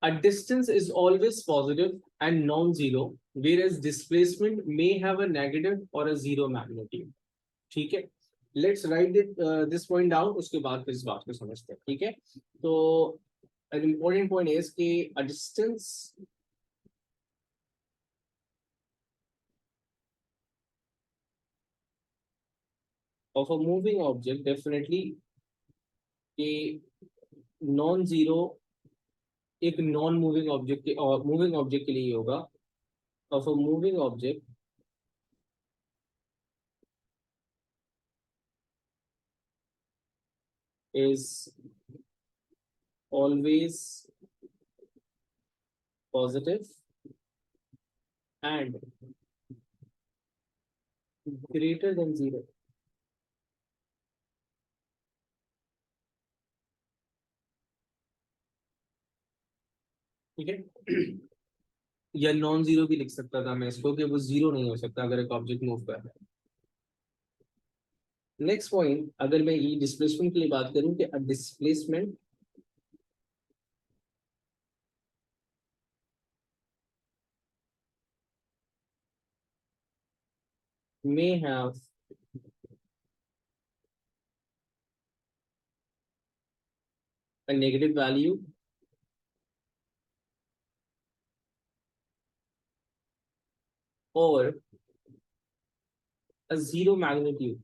A distance is always positive and non-zero, whereas displacement may have a negative or a zero magnitude. ठीक है, let's write this point down. उसके बाद फिर इस बात को समझते हैं. ठीक है, तो an important point is कि a distance of a moving object definitely a non-zero एक नॉन मूविंग ऑब्जेक्ट के और मूविंग ऑब्जेक्ट के लिए होगा. Of a moving object is always positive and greater than zero. ठीक है, या नॉन जीरो भी लिख सकता था मैं इसको कि वो जीरो नहीं हो सकता अगर एक ऑब्जेक्ट मूव कर रहा है. नेक्स्ट पॉइंट, अगर मैं ये डिस्प्लेसमेंट के लिए बात करूं कि displacement may have a negative value or a zero magnitude.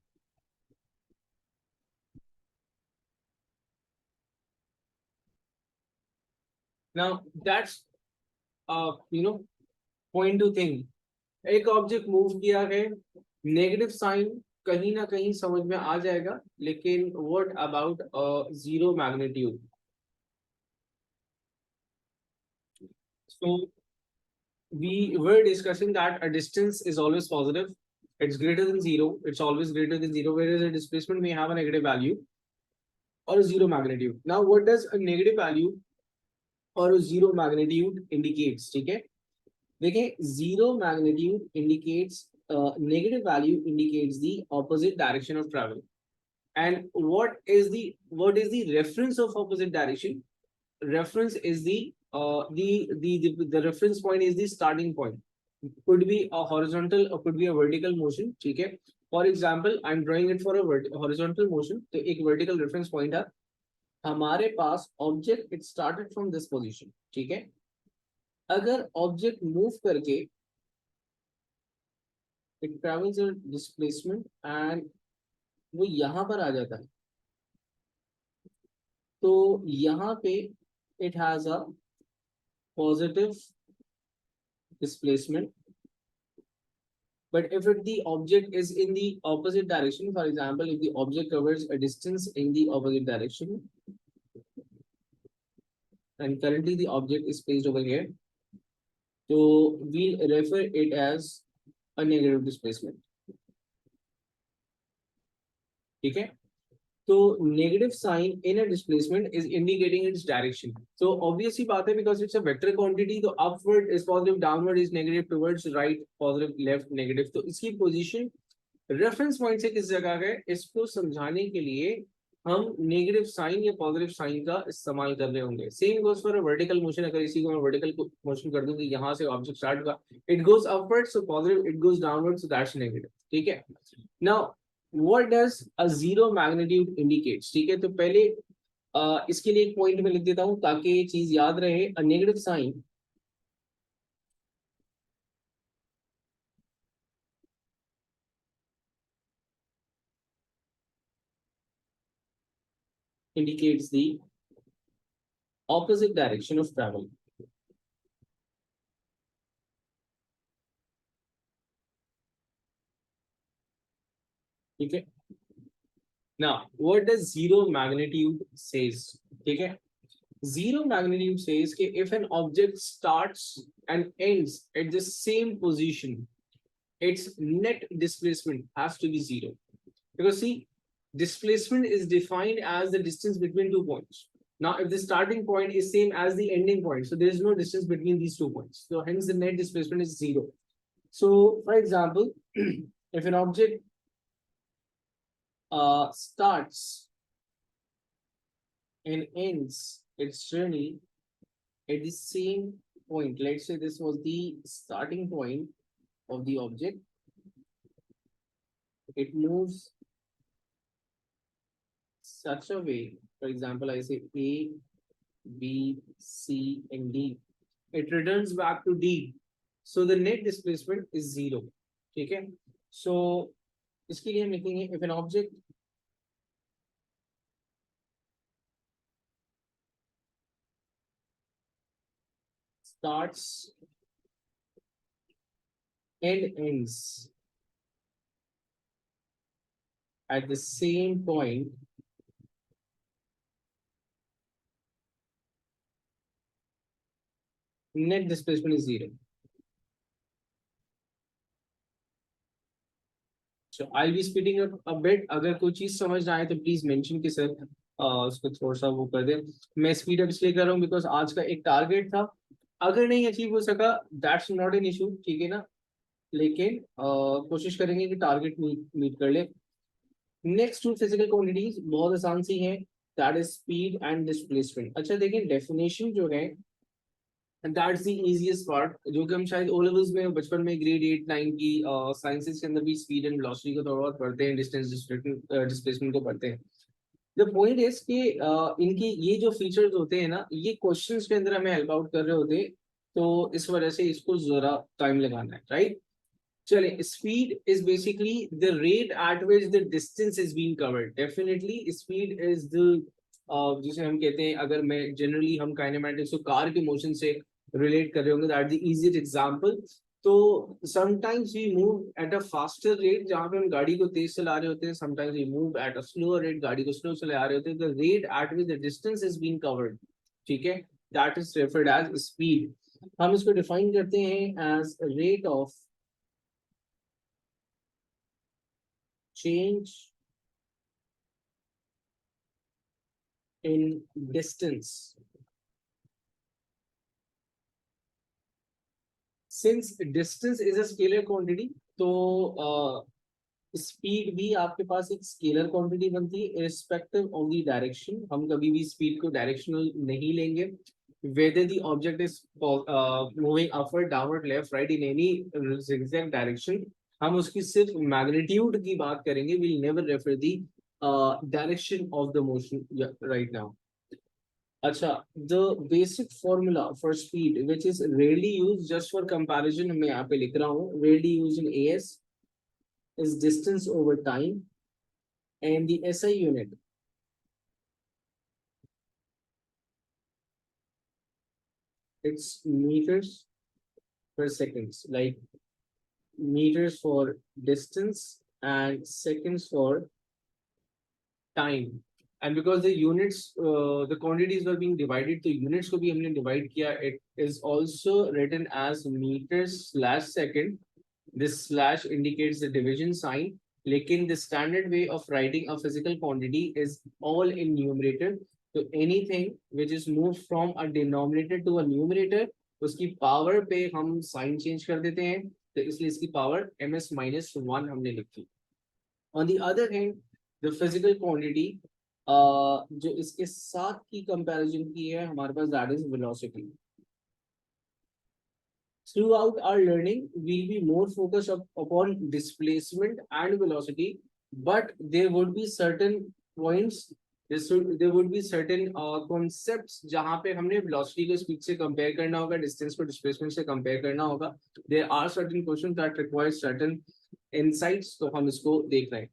Now that's point to think. एक ऑब्जेक्ट मूव किया है, नेगेटिव साइन कहीं ना कहीं समझ में आ जाएगा, लेकिन what about zero magnitude. So we were discussing that a distance is always positive. It's greater than zero. It's always greater than zero, whereas a displacement may have a negative value or a zero magnitude. Now, what does a negative value or a zero magnitude indicates? ठीक है, देखिए, zero magnitude indicates negative value indicates the opposite direction of travel. And what is the reference of opposite direction? Reference is the reference point is the starting point. Could be a horizontal or could be a vertical motion. ठीक है, for example I'm drawing it for a horizontal motion. तो एक vertical reference point है हमारे पास. object it started from this position. ठीक है, अगर object move करके it travels a displacement and वो यहाँ पर आ जाता है, तो यहाँ पे it has a positive displacement. But if the object is in the opposite direction, for example, if the object covers a distance in the opposite direction, and currently the object is placed over here, so we'll refer it as a negative displacement. Okay? So negative sign in a displacement is indicating its direction. So obviously बात है, because it's a vector quantity, तो upward is positive, downward is negative, towards right positive, left negative. तो इसकी position reference point से किस जगह है, इसको समझाने के लिए हम नेगेटिव साइन या पॉजिटिव साइन का इस्तेमाल कर रहे होंगे. Same goes for a vertical motion. अगर इसी को मैं वर्टिकल मोशन कर दूं तो यहाँ से ऑब्जेक्ट स्टार्ट होगा, it goes upward so positive, it goes downward so that's negative. ठीक है, now what does a zero magnitude indicates. ठीक है, तो पहले इसके लिए एक पॉइंट में लिख देता हूँ ताकि ये चीज याद रहे. A negative sign indicates the opposite direction of travel. ठीक है, now what does zero magnitude says. ठीक है, zero magnitude says कि if an object starts and ends at the same position, its net displacement has to be zero. Because see, displacement is defined as the distance between 2 points. Now if the starting point is same as the ending point, so there is no distance between these 2 points, so hence the net displacement is zero. So for example, if an object starts and ends its journey at the same point, let's say this was the starting point of the object, it moves such a way, for example, I say A, B, C, and D. It returns back to D. So the net displacement is zero. Okay. So इसके लिए हम लिखेंगे if an object starts and ends at the same point, net displacement is zero. So I'll be speeding up a bit. अगर कोई चीज समझ ना आए तो प्लीज मेंशन कि सर उसको थोड़ा सा वो कर दे. मैं स्पीड अप इसलिए कर रहा हूँ बिकॉज आज का एक टारगेट था. अगर नहीं अचीव हो सका दैट्स नॉट एन इशू, ठीक है ना. लेकिन कोशिश करेंगे कि टारगेट मीट कर ले. नेक्स्ट टू फिजिकल क्वांटिटीज बहुत आसान सी हैं. That is speed and displacement. अच्छा देखिए डेफिनेशन जो है दैट्स द इजीएस्ट पार्ट, जो कि हम शायद ओ लेवल्स में बचपन में ग्रेड 8 9 की साइंसेस के अंदर भी स्पीड एंड वेलोसिटी को थोड़ा बहुत पढ़ते हैं, डिस्टेंस डिस्प्लेसमेंट को पढ़ते हैं. द पॉइंट इज कि इनकी ये जो फीचर्स होते हैं ना, ये क्वेश्चंस के अंदर हमें हेल्प आउट कर रहे होते हैं. तो इस वजह से इसको जरा टाइम लगाना है, राइट. चलिए, speed is basically the rate at which the distance is being covered. Definitely speed is the जिसे हम कहते हैं, अगर मैं जनरली हम काइनेमैटिक्स को कार के मोशन से रिलेट कर रहे होंगे, दैट द इजीएस्ट एग्जांपल. तो sometimes we move at a faster rate, जहां पे हम गाड़ी को तेज चला रहे होते हैं. Sometimes we move at a slower rate, गाड़ी को स्लो चला रहे होते हैं. The rate at which the distance is being covered, ठीक है, that is referred as speed. हम इसको डिफाइन करते हैं as rate of change in distance. Since distance is a scalar quantity, तो स्पीड भी आपके पास एक स्केलर क्वांटिटी बनती है इरिस्पेक्टिव ऑफ द डायरेक्शन. हम कभी भी स्पीड को डायरेक्शनल नहीं लेंगे. whether the object is moving upward, downward, left, right in any zigzag direction, हम उसकी सिर्फ मैग्नीट्यूड की बात करेंगे. we'll never refer the direction of the motion right now. अच्छा, the basic formula for speed which is rarely used, just for comparison मैं यहाँ पे लिख रहा हूँ, rarely used in AS is distance over time, and the SI unit it's meters per seconds, like meters for distance and seconds for time. And because the units, the quantities were being divided to units को भी हमने divide किया, it is also written as meters slash second. This slash indicates the division sign. लेकिन the standard way of writing a physical quantity is all in numerator. So anything which is moved from a denominator to a numerator, उसकी power पे हम sign change कर देते हैं. तो इसलिए इसकी power ms-1 हमने लिखी. On the other hand, the physical quantity जो इसके साथ की कंपैरिजन की है हमारे पास, that is velocity. Throughout our learning, we'll be more focused upon displacement and velocity, but there would be certain points, there would be certain concepts जहाँ पे हमने velocity को speed से compare करना होगा, distance को displacement से compare करना होगा. There are certain questions that require certain insights, तो हम इसको देख रहे हैं.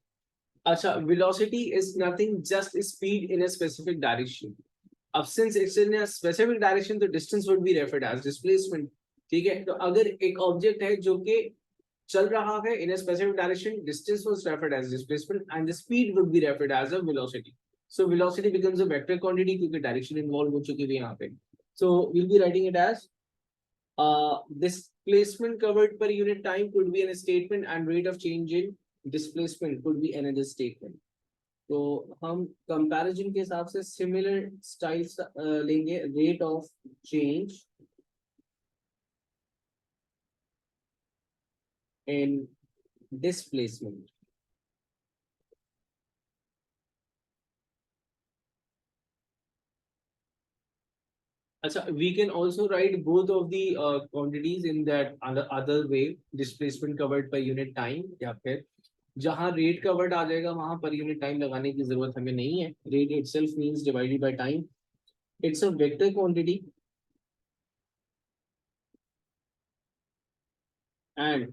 अच्छा, velocity is nothing, just speed in a specific direction. अब since it's in a specific direction, the distance would be referred as displacement. ठीक है, तो अगर एक ऑब्जेक्ट है जो कि चल रहा है in a specific direction, distance was referred as displacement and the speed would be referred as a velocity. So velocity becomes a vector quantity क्योंकि direction involved हो चुकी है यहाँ पे. So we'll be writing it as displacement covered per unit time could be a statement and rate of change in displacement could be another statement. तो हम comparison के हिसाब से सिमिलर स्टाइल्स लेंगे. Rate of change in displacement. अच्छा, we can also write both of the quantities in that other way, displacement covered per unit time, या फिर जहां रेट कवर्ड आ जाएगा वहां पर यूनिट टाइम लगाने की जरूरत हमें नहीं है. Rate itself means divided by time. It's a vector quantity and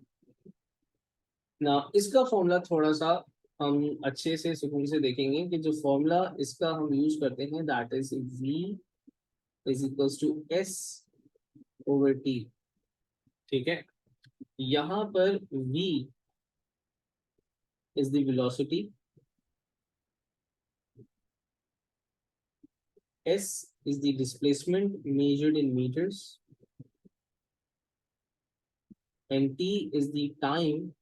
ना इसका फॉर्मूला थोड़ा सा हम अच्छे से सुकून से देखेंगे कि जो फॉर्मूला इसका हम यूज करते हैं that is v is equals to s over t. ठीक है, यहाँ पर v is the velocity, s is the displacement measured in meters, and t is the time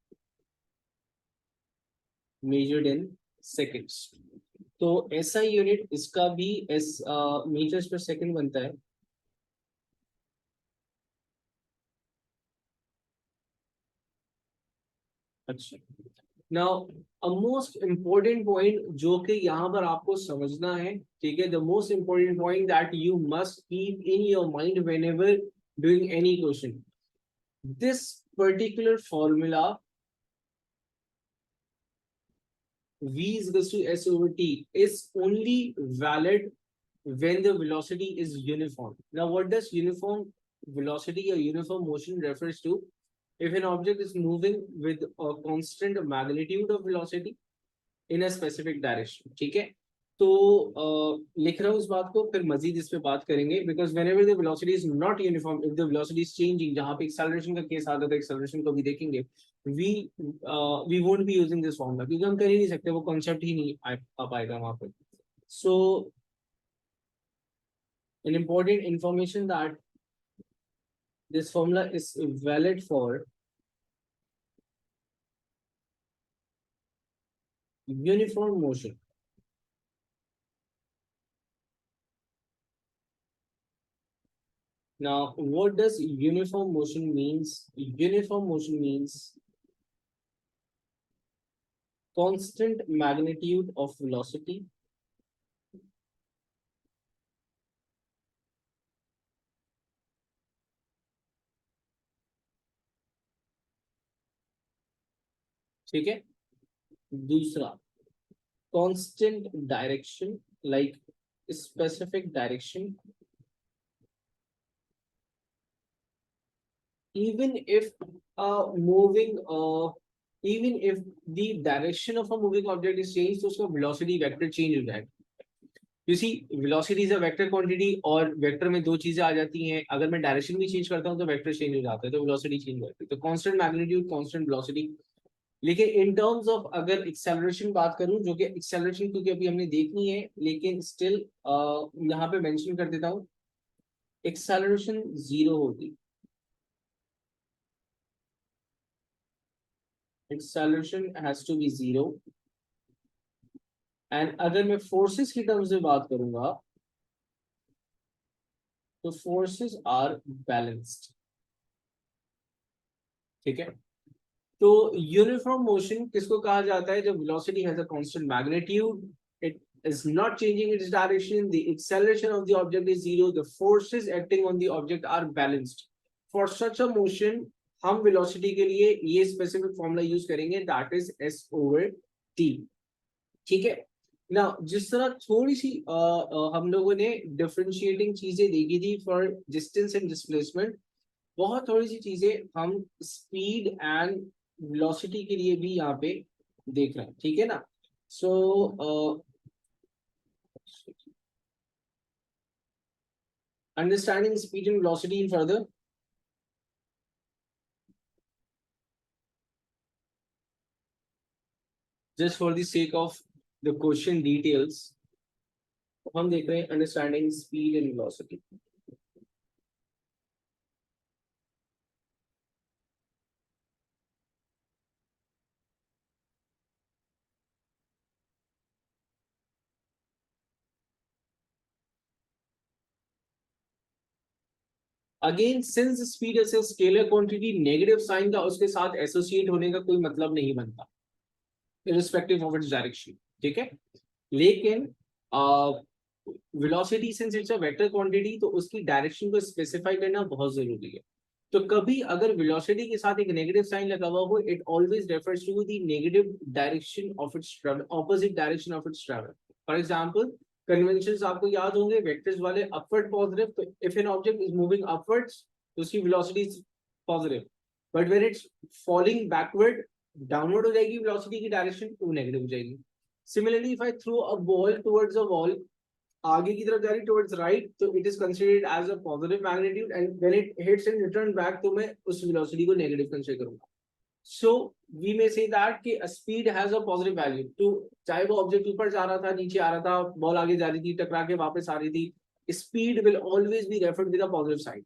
measured in seconds. तो SI यूनिट इसका भी S metres पर second बनता है. अच्छा, now a most important point जो कि यहाँ पर आपको समझना है, ठीक है, the most important point that you must keep in your mind whenever doing any question. This particular formula v is equals to s over t is only valid when the velocity is uniform. Now, what does uniform velocity or uniform motion refers to? If an object is moving with a constant magnitude of velocity in a specific direction, ठीक है. तो लिख रहा हूँ इस बात को, फिर मजीद इस पे बात करेंगे. Because whenever the velocity is not uniform, if the velocity is changing, जहाँ पे acceleration का केस आता है, acceleration को भी देखेंगे, we we won't be using this formula क्योंकि हम कर ही नहीं सकते, वो concept ही नहीं आ पाएगा वहाँ पे. So an important information that this formula is valid for uniform motion. Now, what does uniform motion means? Uniform motion means constant magnitude of velocity ठीक है. दूसरा, constant direction, like specific direction, even if even if the direction of a moving object is changed, तो उसका velocity vector change हो जाएगा. You see, velocity is a vector quantity और vector में दो चीजें आ जाती हैं. अगर मैं डायरेक्शन भी चेंज करता हूँ तो वेक्टर चेंज हो जाता है, तो वेलोसिटी चेंज हो जाती है. तो कांस्टेंट मैग्नीट्यूड, कांस्टेंट वेलोसिटी. लेकिन इन टर्म्स ऑफ अगर एक्सेलरेशन बात करूं, जो कि एक्सेलरेशन क्योंकि अभी हमने देखनी है, लेकिन स्टिल यहाँ पे मेंशन कर देता हूँ, एक्सेलरेशन जीरो होगी. Acceleration has to be zero. And अगर मैं फोर्सेस की टर्म्स में बात करूंगा तो फोर्सेस आर बैलेंस्ड. ठीक है, तो यूनिफॉर्म मोशन किसको कहा जाता है? जब velocity has a constant magnitude, it is not changing its direction, the acceleration of the object is zero, the forces acting on the object are balanced. For such a motion हम velocity के लिए ये specific formula use करेंगे, that is s over t. ठीक है ना. जिस तरह थोड़ी सी हम लोगों ने डिफरेंशिएटिंग चीजें देखी थी फॉर डिस्टेंस एंड डिस्प्लेसमेंट, बहुत थोड़ी सी चीजें हम स्पीड एंड वेलोसिटी के लिए भी यहाँ पे देख रहे हैं. ठीक है ना. So understanding speed and velocity in further, just for the sake of the question details, हम देख रहे हैं understanding speed and velocity. Again since speed is a scalar quantity, negative sign का उसके साथ एसोसिएट होने का कोई मतलब नहीं बनता irrespective of its direction. ठीक है, लेकिन velocity since it's a vector quantity, तो उसकी डायरेक्शन को स्पेसिफाई करना बहुत जरूरी है। तो कभी अगर वेलोसिटी के साथ एक नेगेटिव साइन लगा हुआ हो, it always refers to the negative direction of its travel, opposite direction of its travel. For example, conventions आपको याद होंगे वेक्टर्स वाले, अपवर्ड पॉजिटिव, तो if an object is moving upwards तो उसकी velocity is positive, but when it's falling backward, downward हो जाएगी velocity की डायरेक्शन, तो नेगेटिव हो जाएगी। Similarly if I throw a ball towards a wall, आगे की तरफ जा रही टुवर्ड्स राइट, तो it is considered as a positive magnitude, and when it hits and return back, तो मैं उस वेलोसिटी को नेगेटिव कंसीडर करूंगा। So we may say that कि speed has a positive value, तो चाहे वो ऑब्जेक्ट ऊपर जा रहा था, नीचे आ रहा था, बॉल आगे जा रही थी, टकरा के वापस आ रही थी, speed will always be referred with a positive sign,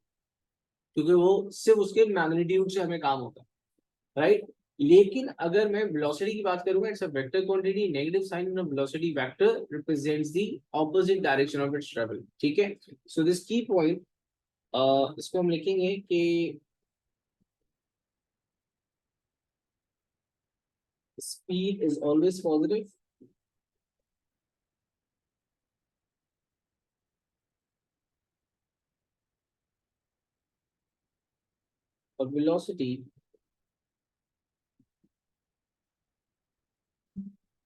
क्योंकि वो सिर्फ उसके मैग्नीट्यूड से हमें काम होता है, राइट। लेकिन अगर मैं वेलोसिटी की बात करूंगा, it's a vector quantity, negative sign in a velocity vector represents the opposite direction of its travel, ठीक है। सो दिस की पॉइंट, इसको हम लिखेंगे कि speed is always positive, but velocity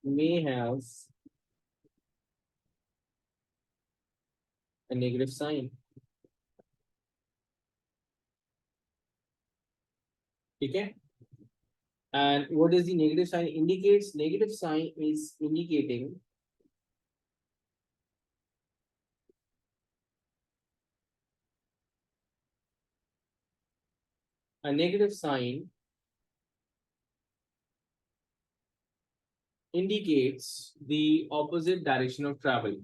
may have a negative sign, ठीक है। And what is the negative sign indicates? Negative sign is indicating a negative sign indicates the opposite direction of travel.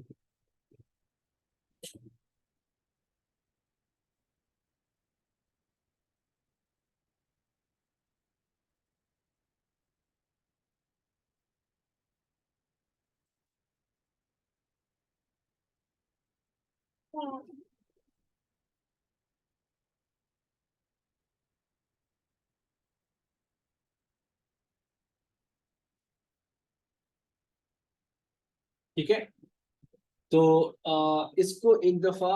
ठीक है। तो इसको एक दफा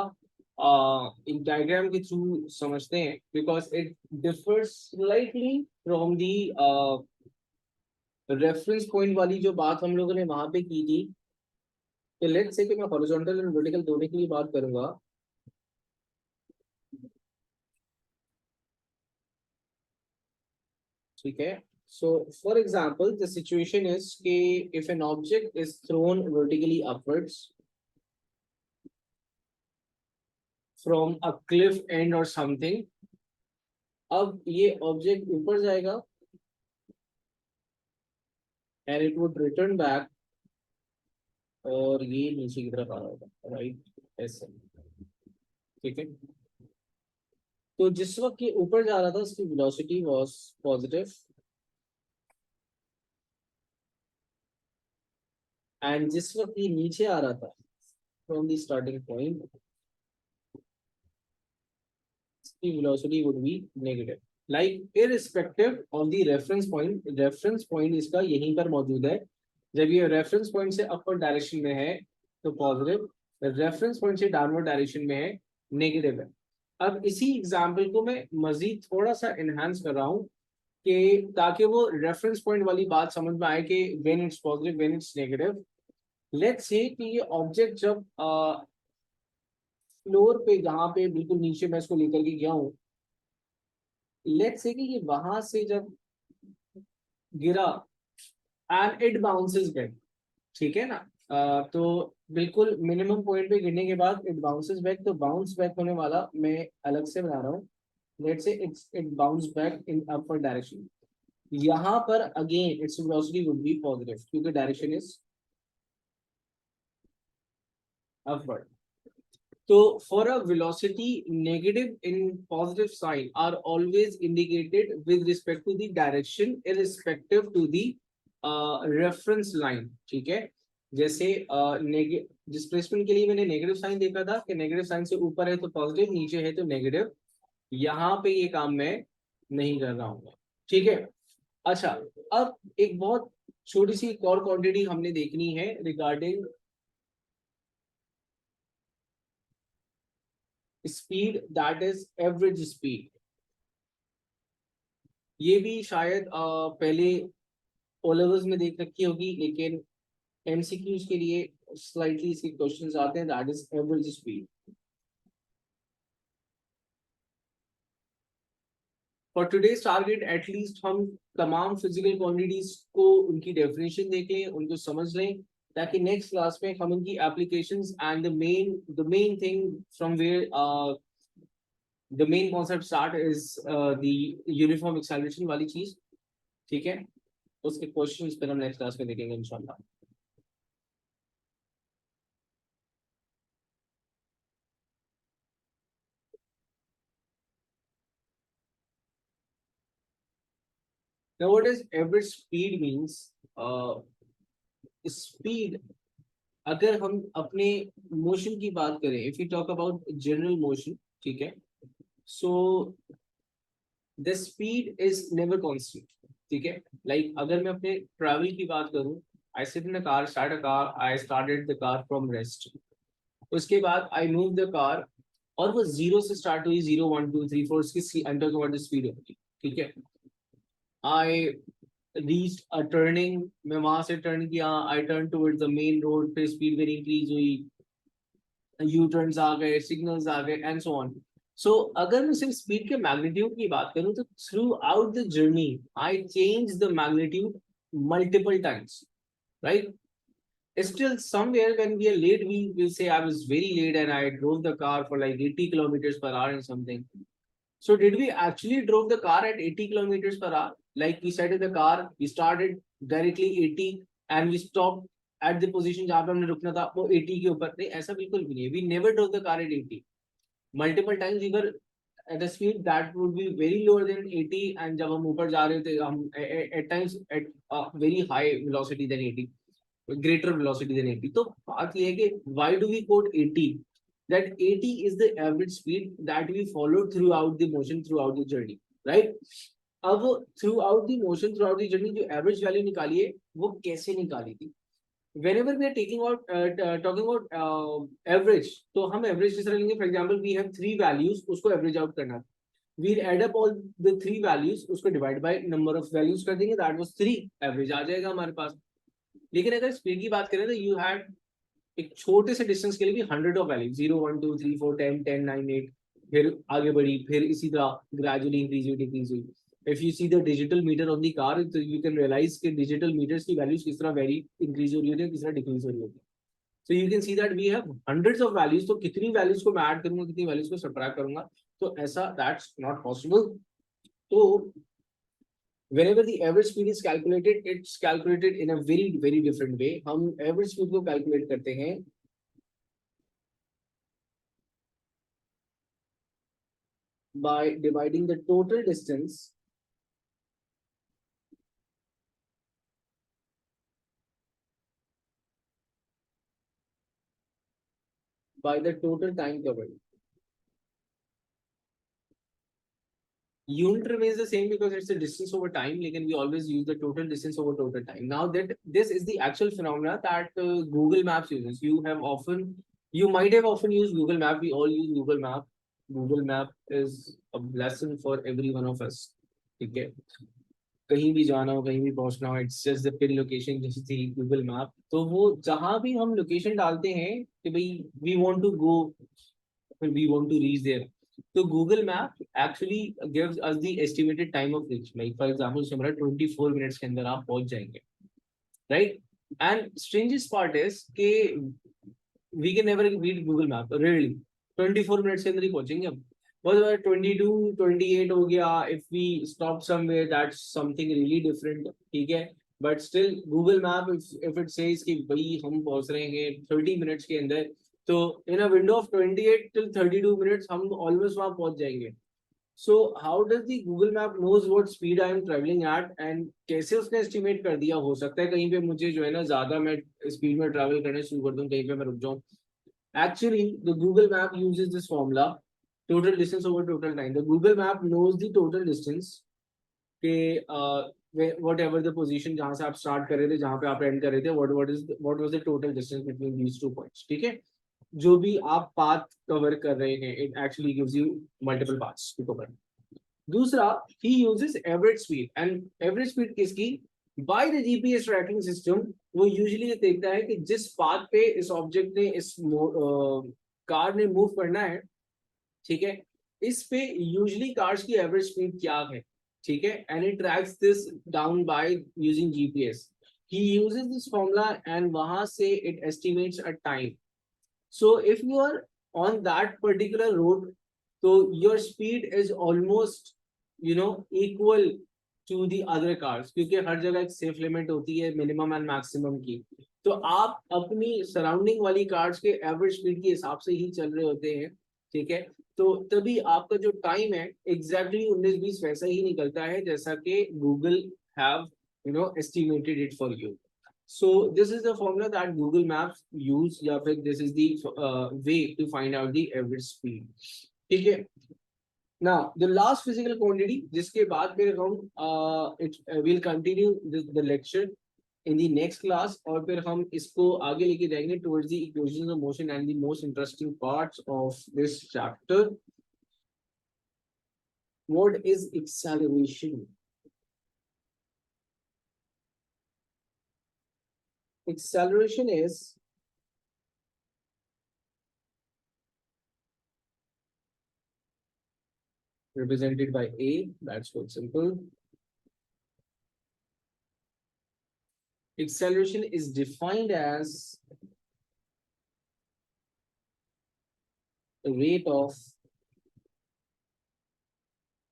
एक diagram के थ्रू समझते हैं, because it differs slightly from the reference point वाली जो बात हम लोगों ने वहां पे की थी। तो लेट्स से कि मैं हॉरिजॉन्टल एंड वर्टिकल दोनों के लिए बात करूंगा। ठीक है। So for example the situation is कि if an object is thrown vertically upwards from a cliff and और समथिंग, अब ये ऑब्जेक्ट ऊपर जाएगा and it would return back, और ये नीचे की तरफ आ रहा होगा, राइट, ऐसे, ठीक है। तो जिस वक्त ये ऊपर जा रहा था उसकी वेलोसिटी वाज पॉजिटिव, एंड जिस वक्त ये नीचे आ रहा था from the starting point, the velocity would be negative, like irrespective of the reference point इसका यहीं पर मौजूद है। जब ये रेफरेंस पॉइंट से अपर डायरेक्शन में है तो पॉजिटिव, रेफरेंस पॉइंट से डाउनवर्ड डायरेक्शन में है नेगेटिव है। अब इसी एग्जांपल को मैं मजीद थोड़ा सा एनहांस कर रहा हूँ कि ताकि वो रेफरेंस पॉइंट वाली बात समझ में आए कि when it's positive when it's negative. Let's say कि ये ऑब्जेक्ट जब फ्लोर पे, जहाँ पे बिल्कुल नीचे मैं इसको लेकर के गया हूँ, लेट्स से कि ये वहां से जब गिरा एंड इट बाउंसेस बैक, ठीक है ना। तो बिल्कुल मिनिमम पॉइंट पे गिरने के बाद इट बाउंसेस बैक, तो बाउंस बैक होने वाला मैं अलग से बना रहा हूँ। Let's say it bounce back in upward direction, यहाँ पर again its velocity would be positive क्योंकि direction is upward. So for a velocity, negative and positive sign are always indicated with respect to the direction, irrespective to the reference line. ठीक है। जैसे displacement के लिए मैंने negative sign देखा था कि नेगेटिव साइन से ऊपर है तो पॉजिटिव, नीचे है तो नेगेटिव। यहाँ पे ये काम मैं नहीं कर रहा हूँ, ठीक है। अच्छा, अब एक बहुत छोटी सी और क्वांटिटी हमने देखनी है regarding speed that is average speed. ये भी शायद पहले ओ लेवल्स में देख रखी होगी, लेकिन एमसीक्यूज के लिए स्लाइटली इसके क्वेश्चंस आते हैं, that is average speed. For today's target at least हम तमाम फिजिकल क्वांटिटीज को उनकी डेफिनेशन देखें, उनको समझ लें, ताकि नेक्स्ट क्लास में हम उनकी applications and the main thing from where the main concept start is the uniform acceleration वाली चीज। ठीक है, उसके क्वेश्चंस पर हम नेक्स्ट क्लास में देखेंगे इंशाल्लाह। Now what is average speed means? Speed अगर हम अपने मोशन की बात करें, if you talk about general motion, ठीक है, so the speed is never constant. ठीक है, लाइक अगर मैं अपने ट्रैवल की बात करूं, I sit in a car, start a car, I started the car from rest, उसके बाद आई मूव द कार, और वो जीरो से स्टार्ट हुई, 0 1 2 3 4 इसकी स्पीड होगी। ठीक है, आई रीच्ड अ टर्निंग, मैं वहां से टर्न किया, I turn towards the main road, पे स्पीड मेरी इंक्रीज हुई, यू टर्न्स आ गए, सिग्नल्स आ गए एंड सो ऑन। सो अगर मैं सिर्फ स्पीड के मैग्नीट्यूड की बात करूं, तो through out the journey I change the magnitude multiple times, right? Still somewhere when we are late, we will say I was very late and I drove the car for like 80 kilometers per hour and something. So did we actually drove the car at 80 kilometers per hour? Like we sat in the car, we started directly 80 and we stopped at the position जहाँ पे हमने रुकना था वो 80 के ऊपर, नहीं ऐसा बिल्कुल भी नहीं है। We never drove the car at 80. Multiple times we were at a speed that would be very lower than 80, and जब हम ऊपर जा रहे थे हम at times at a very high velocity than 80, greater velocity than 80. तो बात ये है कि why do we quote 80? That 80 is the average speed that we followed throughout the motion, throughout the journey, right? अब throughout the motion, throughout the journey जो average value निकाली है वो कैसे निकाली थी? Whenever we are taking out talking about average, तो हम average किस तरह लेंगे? For example, we have three values, उसको average out करना, we'll add up all the three values, उसको divide by number of values कर देंगे, that was 3, average आ जाएगा हमारे पास। लेकिन अगर स्पीड की बात करें तो यू हैड एक छोटे से डिस्टेंस के लिए भी हंड्रेड ऑफ वैल्यू, 0 1 2 3 4 10 10 9 8, फिर आगे बढ़ी, फिर इसी तरह ग्रेजुअली इंक्रीज हुई, डिक्रीज हुई। If you see the digital meter on the car, तो यू कैन रियलाइज कि डिजिटल मीटर्स की वैल्यूज किस तरह वेरी इंक्रीज हो रही होती है, किस तरह डिक्रीज हो रही होती है। So you can see that we have hundreds of values, तो कितनी वैल्यूज को मैं ऐड करूंगा, कितनी वैल्यूज को सब्ट्रैक्ट करूंगा, तो ऐसा दैट्स नॉट पॉसिबल। तो whenever the average speed is calculated, it's calculated in a very different way. हम average speed को calculate करते हैं by dividing the total distance by the total time covered. Unit remains the same because it's a distance over time, लेकिन we always use the total distance over total time. Now that this is the actual phenomena that Google Maps uses. You might have often used Google Map. We all use Google Map. Google Map is a blessing for every one of us. ठीक है, कहीं भी जाना हो, कहीं भी पहुंचना हो, it's just the pin location जैसी थी गूगल मैप। तो वो जहां भी हम लोकेशन डालते हैं कि भाई वी वांट टू गो, फिर we want to reach there, तो Google map actually gives us the estimated time of reach. Like for example समरा 24 मिनट्स के अंदर आप पहुंच जाएंगे, right? And strangest part is के we can never beat Google map, really 24 minutes के अंदर ही पहुंचेंगे हम। What about 22 28 हो गया, if we stop somewhere, that's something really different, ठीक है? But still Google Map, if it says कि भाई हम पहुंच रहे हैं 30 मिनट्स के अंदर, तो in a window of 28 till 32 minutes हम almost वहां पहुंच जाएंगे। So how does the Google Map knows what speed I am traveling at, and कैसे उसने estimate कर दिया? हो सकता है कहीं पे मुझे जो है ना ज्यादा मैं स्पीड में ट्रैवल करना शुरू कर दूं, कहीं पे मैं रुक जाऊं। Actually, the Google Map uses this formula, total distance over total time. The Google Map knows the total distance के whatever the position जहाँ से आप start कर रहे थे, जहाँ पे आप end कर रहे थे, what was the total distance between these 2 points, ठीक है? जो भी आप पाथ कवर कर रहे हैं, it actually gives you multiple paths to cover. दूसरा, he uses average speed, and average speed किसकी? By the GPS tracking system. वो यूजुअली देखता है कि जिस पाथ पे इस ऑब्जेक्ट ने, इस कार ने मूव करना है, ठीक है, इस पे यूजुअली कार्स की एवरेज स्पीड क्या है, ठीक है, and it tracks this down by using GPS. He uses this formula and वहां से it estimates a time. So if you are on that particular road, so your speed is almost, equal to the other cars, क्योंकि हर जगह एक safe limit होती है minimum and maximum की। तो आप अपनी सराउंडिंग वाली कार्स के एवरेज स्पीड के हिसाब से ही चल रहे होते हैं, ठीक है। तो तभी आपका जो टाइम है एग्जैक्टली 19-20 वैसा ही निकलता है जैसा कि Google have estimated it for you. So this is the formula that Google Maps use, या फिर this is the way to find out the average speed, ठीक है। Now the last physical quantity जिसके बाद फिर हम it will continue the lecture in the next class, और फिर हम इसको आगे लेके जाएंगे towards the equations of motion and the most interesting parts of this chapter. What is acceleration? Acceleration is represented by A. That's quite simple. Acceleration is defined as the rate of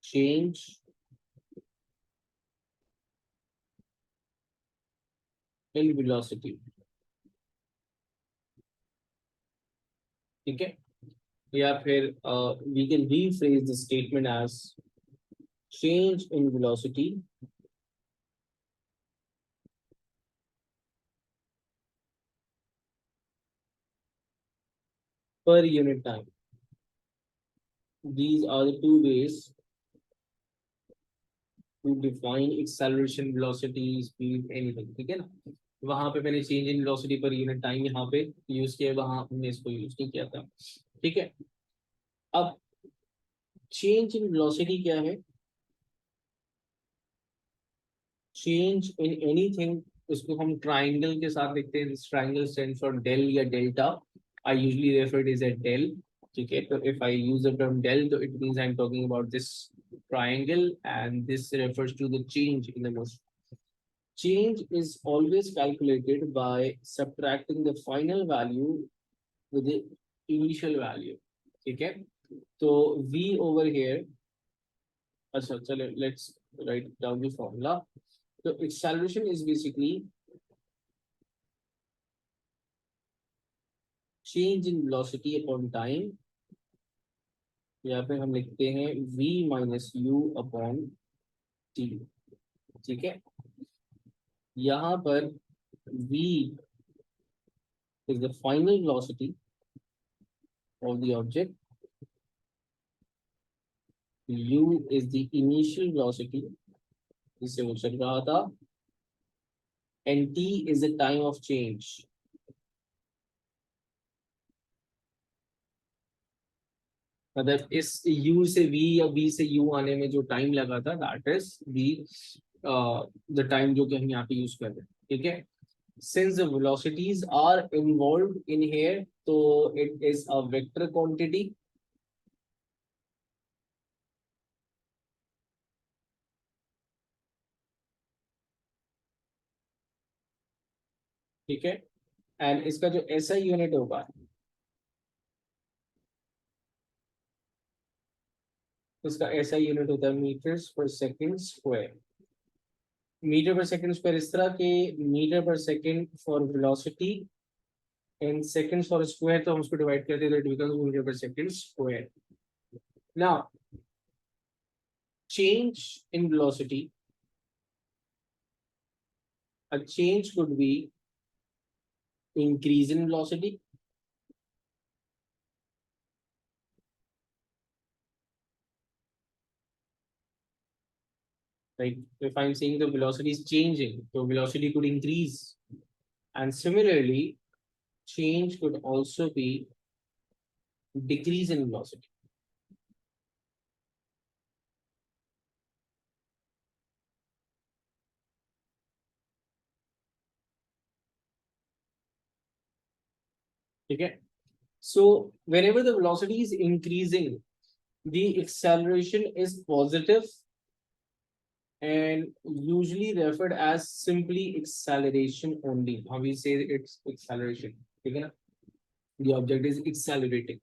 change in velocity, ठीक है। या फिर we can rephrase the statement as change in velocity per unit time. These are the two ways to define acceleration, velocity, speed, anything, ठीक है ना। वहां पे मैंने change in velocity per unit time यहाँ पे यूज किया, वहां हमने इसको यूज नहीं किया था, ठीक है। अब चेंज इन वेलोसिटी क्या है? चेंज इन एनीथिंग, उसको हम ट्राइंगल के साथ लिखते हैं। This triangle stands for del या delta. I usually refer it as a del, ठीक है। तो if I use the term del, तो it means I am talking about this triangle, and this refers to the change in the motion. Change is always calculated by subtracting the final value with the initial value, ठीक है। तो v over here, अच्छा चलो let's write down the formula. So acceleration is basically change in velocity upon time, या फिर हम लिखते हैं v minus u upon t, ठीक है। यहाँ पर v is the final velocity of the object, u is the initial velocity जिससे वो चल रहा था, and t is the time of change. मतलब इस u से v या v से u आने में जो टाइम लगा था, दैट इज द टाइम जो कि हम यहाँ पे यूज कर रहे हैं, ठीक है। Since the velocities are involved in here, so it is a vector quantity, ठीक है। एंड इसका जो SI यूनिट होगा, इसका SI यूनिट होता है मीटर्स पर सेकंड स्क्वायर। मीटर पर सेकंड स्क्वायर इस तरह के, मीटर पर second for velocity and seconds for square, तो हम उसको डिवाइड करते हैं तो इट बिकम्स मीटर पर second square. Now change in velocity, a change could be increase in velocity, like if I'm saying the velocity is changing, so velocity could increase, and similarly change could also be decrease in velocity. Okay. So whenever the velocity is increasing, the acceleration is positive and usually referred as simply acceleration only. How we say it's acceleration. Okay? The object is accelerating.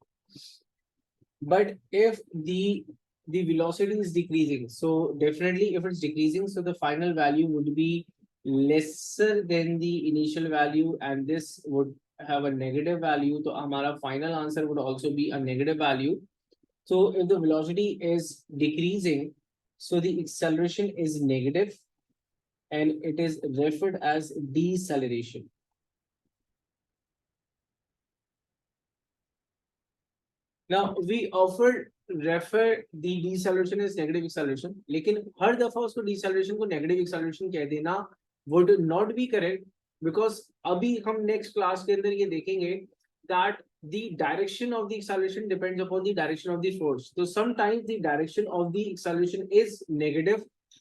But if the velocity is decreasing, so definitely if it's decreasing, so the final value would be lesser than the initial value, and this would have a negative value. So our final answer would also be a negative value. So if the velocity is decreasing, so the acceleration is negative and it is referred as deceleration. Now we often refer the deceleration as negative acceleration, लेकिन हर दफा उसको deceleration को negative acceleration कह देना would not be correct, because अभी हम next class के अंदर ये देखेंगे that the direction of the acceleration depends upon the direction of the force. So sometimes the direction of the acceleration is negative,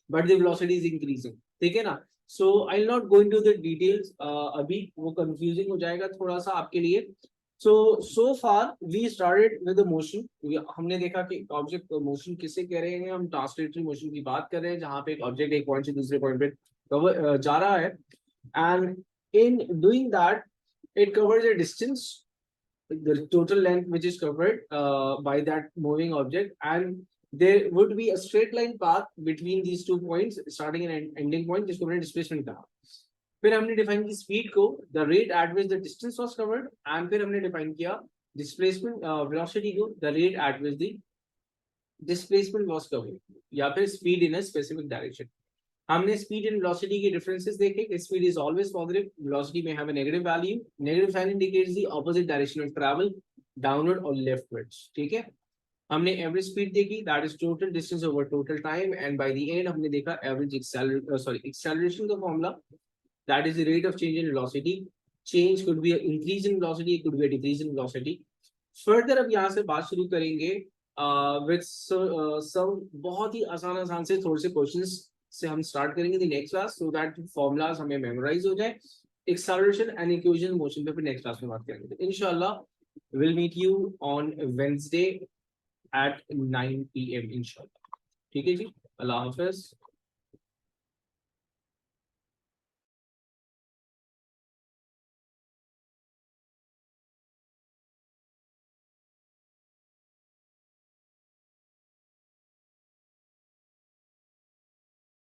but the velocity is increasing. ठीक है ना? So I'll not go into the details. अभी वो confusing हो जाएगा थोड़ा सा आपके लिए. So far we started with the motion. हमने देखा कि ऑब्जेक्ट मोशन किसे कह रहे हैं, हम ट्रांसलेटरी मोशन की बात कर रहे हैं जहां पे एक ऑब्जेक्ट एक पॉइंट से दूसरे पॉइंट पे जा रहा है, and in doing that it covers a distance, the total length which is covered by that moving object, and there would be a straight line path between these 2 points starting and ending point, जिसको हमने displacement कहा. फिर हमने define की speed को, the rate at which the distance was covered, and फिर हमने define किया डिस्प्लेसमेंट वेलोसिटी को, the rate at which the displacement was covered, या फिर speed in a specific direction. हमने स्पीड एंड वेलोसिटी के डिफरेंसेस देखे कि speed is always positive, velocity में have a negative value. Negative sign indicates the opposite direction of travel, downward और leftwards. ठीक है. हमने एवरेज स्पीड देखी, that is total distance over total time, and by the end हमने देखा average acceleration का formula, that is the rate of change in velocity. Change could be an increase in velocity, it could be a decrease in velocity. Further अब यहाँ से बात शुरू करेंगे with some बहुत ही आसान से थोड़े से क्वेश्चंस से हम स्टार्ट करेंगे the next class, so that formulas हमें मेमोराइज हो जाए. एक्सेलरेशन एंड इक्वेशन मोशन पे फिर नेक्स्ट क्लास में बात करेंगे. इंशाल्लाह will meet you on Wednesday at 9 PM इंशाल्लाह. ठीक है जी, अल्लाह हाफिज.